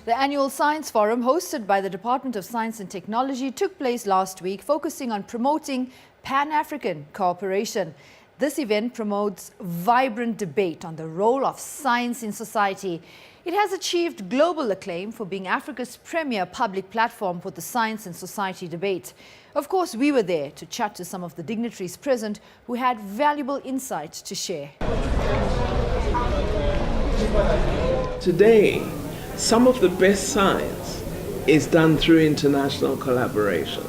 The annual Science Forum, hosted by the Department of Science and Technology, took place last week, focusing on promoting Pan-African cooperation. This event promotes vibrant debate on the role of science in society. It has achieved global acclaim for being Africa's premier public platform for the science and society debate. Of course, we were there to chat to some of the dignitaries present who had valuable insights to share. Today, some of the best science is done through international collaboration.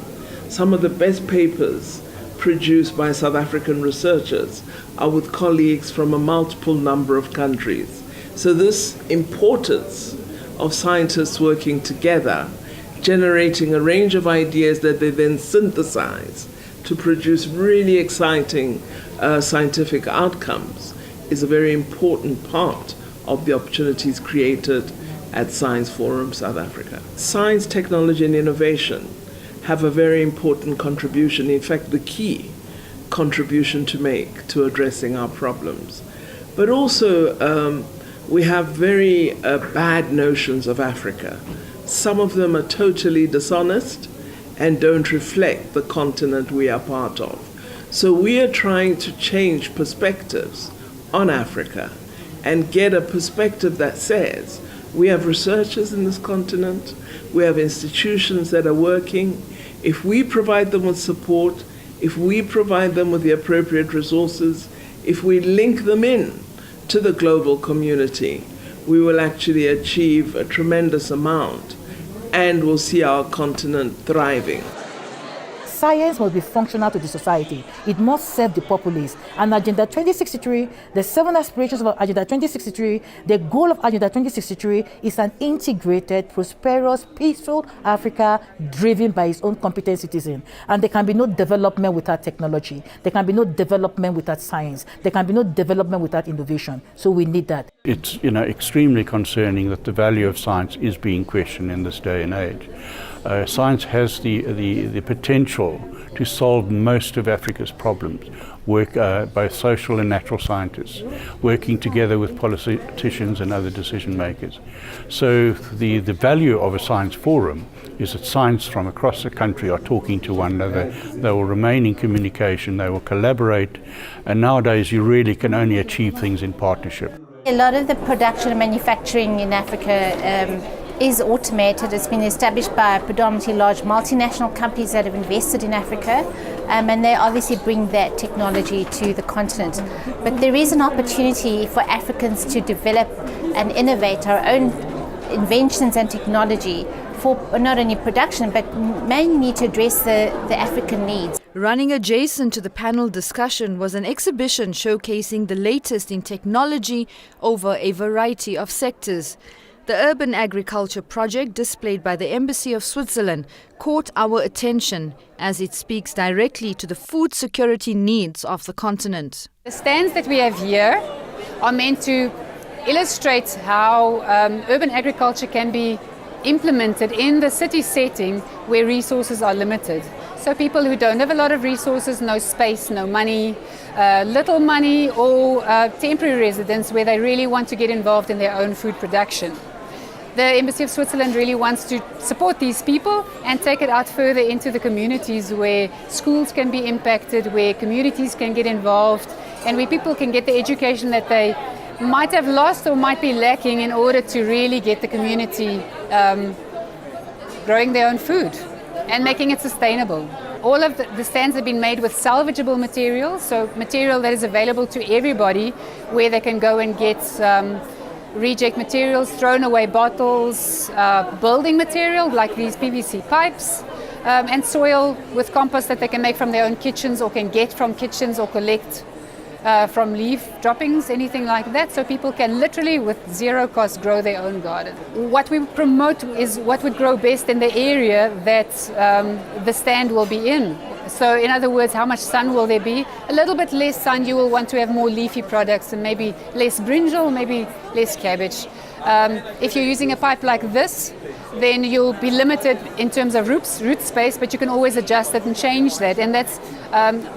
Some of the best papers produced by South African researchers are with colleagues from a multiple number of countries. So this importance of scientists working together, generating a range of ideas that they then synthesize to produce really exciting scientific outcomes, is a very important part of the opportunities created at Science Forum South Africa. Science, technology and innovation have a very important contribution, in fact the key contribution to make to addressing our problems. But also we have very bad notions of Africa. Some of them are totally dishonest and don't reflect the continent we are part of. So we are trying to change perspectives on Africa and get a perspective that says we have researchers in this continent, we have institutions that are working. If we provide them with support, if we provide them with the appropriate resources, if we link them in to the global community, we will actually achieve a tremendous amount and will see our continent thriving. Science must be functional to the society. It must serve the populace. And Agenda 2063, the 7 aspirations of Agenda 2063, the goal of Agenda 2063 is an integrated, prosperous, peaceful Africa driven by its own competent citizen. And there can be no development without technology. There can be no development without science. There can be no development without innovation. So we need that. It's extremely concerning that the value of science is being questioned in this day and age. Science has the potential to solve most of Africa's problems, both social and natural scientists, working together with politicians and other decision makers. So the value of a science forum is that science from across the country are talking to one another. They will remain in communication, they will collaborate, and nowadays you really can only achieve things in partnership. A lot of the production and manufacturing in Africa is automated. It's been established by predominantly large multinational companies that have invested in Africa, and they obviously bring that technology to the continent. But there is an opportunity for Africans to develop and innovate our own inventions and technology for not only production, but mainly need to address the African needs. Running adjacent to the panel discussion was an exhibition showcasing the latest in technology over a variety of sectors. The urban agriculture project displayed by the Embassy of Switzerland caught our attention as it speaks directly to the food security needs of the continent. The stands that we have here are meant to illustrate how urban agriculture can be implemented in the city setting where resources are limited. So people who don't have a lot of resources, no space, no money, little money, or temporary residents where they really want to get involved in their own food production. The Embassy of Switzerland really wants to support these people and take it out further into the communities where schools can be impacted, where communities can get involved, and where people can get the education that they might have lost or might be lacking in order to really get the community growing their own food and making it sustainable. All of the stands have been made with salvageable material, so material that is available to everybody, where they can go and get reject materials, thrown away bottles, building material like these PVC pipes, and soil with compost that they can make from their own kitchens or can get from kitchens or collect from leaf droppings, anything like that, so people can literally with zero cost grow their own garden. What we promote is what would grow best in the area that the stand will be in. So in other words, how much sun will there be? A little bit less sun, you will want to have more leafy products and maybe less brinjal, maybe less cabbage. If you're using a pipe like this, then you'll be limited in terms of root space, but you can always adjust it and change that. And that's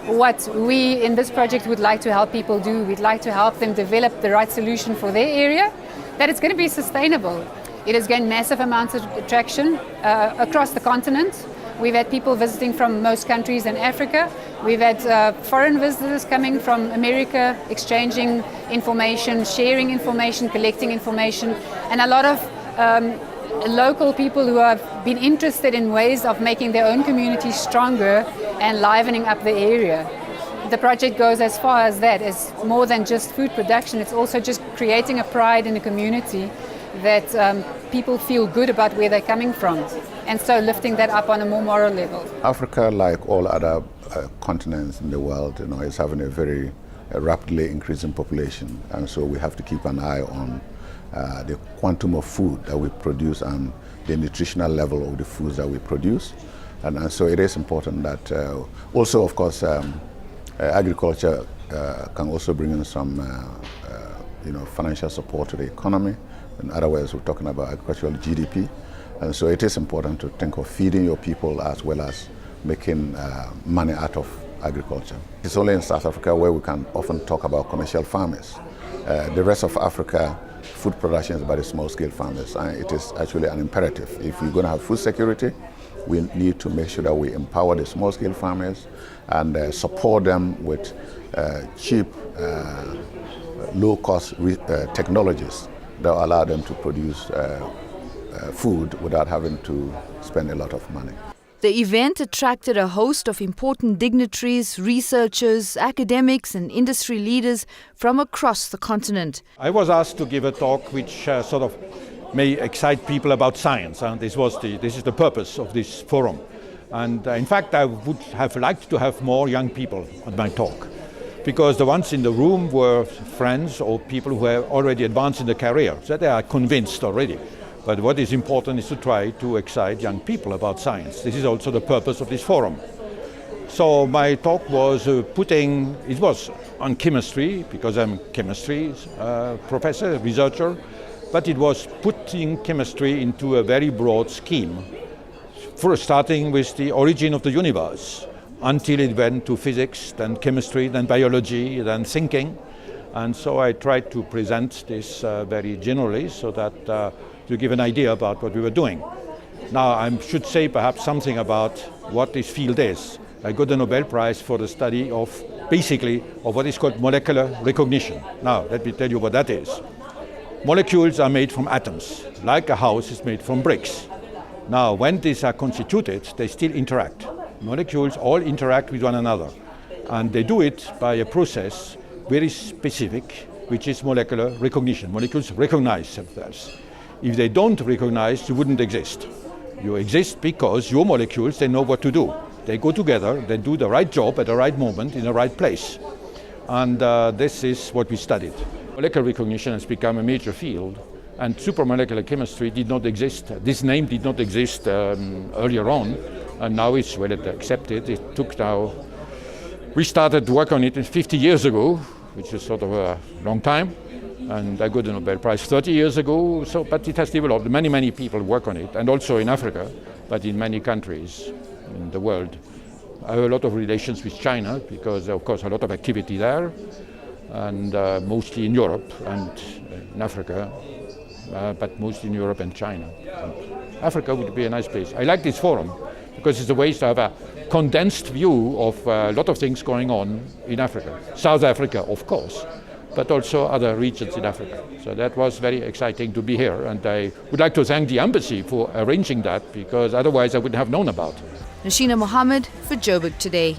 what we in this project would like to help people do. We'd like to help them develop the right solution for their area, that it's going to be sustainable. It has gained massive amounts of traction across the continent. We've had people visiting from most countries in Africa. We've had foreign visitors coming from America, exchanging information, sharing information, collecting information, and a lot of local people who have been interested in ways of making their own communities stronger and livening up the area. The project goes as far as that. It's more than just food production. It's also just creating a pride in the community that people feel good about where they're coming from, and so lifting that up on a more moral level. Africa, like all other continents in the world, is having a very rapidly increasing population, and so we have to keep an eye on the quantum of food that we produce and the nutritional level of the foods that we produce, and so it is important that also, of course, agriculture can also bring in some financial support to the economy. In other words, we're talking about agricultural GDP, and so it is important to think of feeding your people as well as making money out of agriculture. It's only in South Africa where we can often talk about commercial farmers. The rest of Africa, food production is by the small-scale farmers, and it is actually an imperative. If we're going to have food security, we need to make sure that we empower the small-scale farmers and support them with cheap, low-cost technologies that allow them to produce food without having to spend a lot of money. The event attracted a host of important dignitaries, researchers, academics and industry leaders from across the continent. I was asked to give a talk which sort of may excite people about science, and this is the purpose of this forum. And in fact, I would have liked to have more young people on my talk, because the ones in the room were friends or people who are already advanced in their career, so they are convinced already. But what is important is to try to excite young people about science. This is also the purpose of this forum. So my talk was it was on chemistry, because I'm a chemistry professor, researcher, but it was putting chemistry into a very broad scheme. First starting with the origin of the universe, until it went to physics, then chemistry, then biology, then thinking. And so I tried to present this very generally so that to give an idea about what we were doing. Now I should say perhaps something about what this field is. I got the Nobel Prize for the study of what is called molecular recognition. Now let me tell you what that is. Molecules are made from atoms, like a house is made from bricks. Now when these are constituted, they still interact. Molecules all interact with one another, and they do it by a process very specific, which is molecular recognition. Molecules recognize themselves. If they don't recognize, you wouldn't exist. You exist because your molecules, they know what to do. They go together, they do the right job at the right moment in the right place. And this is what we studied. Molecular recognition has become a major field, and supramolecular chemistry did not exist. This name did not exist earlier on, and now it's well accepted. We started to work on it 50 years ago, which is sort of a long time. And I got the Nobel Prize 30 years ago, but it has developed. Many people work on it, and also in Africa, but in many countries in the world. I have a lot of relations with China, because of course a lot of activity there, and mostly in Europe and in Africa, but mostly in Europe and China. And Africa would be a nice place. I like this forum, because it's a way to have a condensed view of a lot of things going on in Africa. South Africa, of course, but also other regions in Africa. So that was very exciting to be here, and I would like to thank the embassy for arranging that, because otherwise I wouldn't have known about it. Rashina Mohammed for Joburg Today.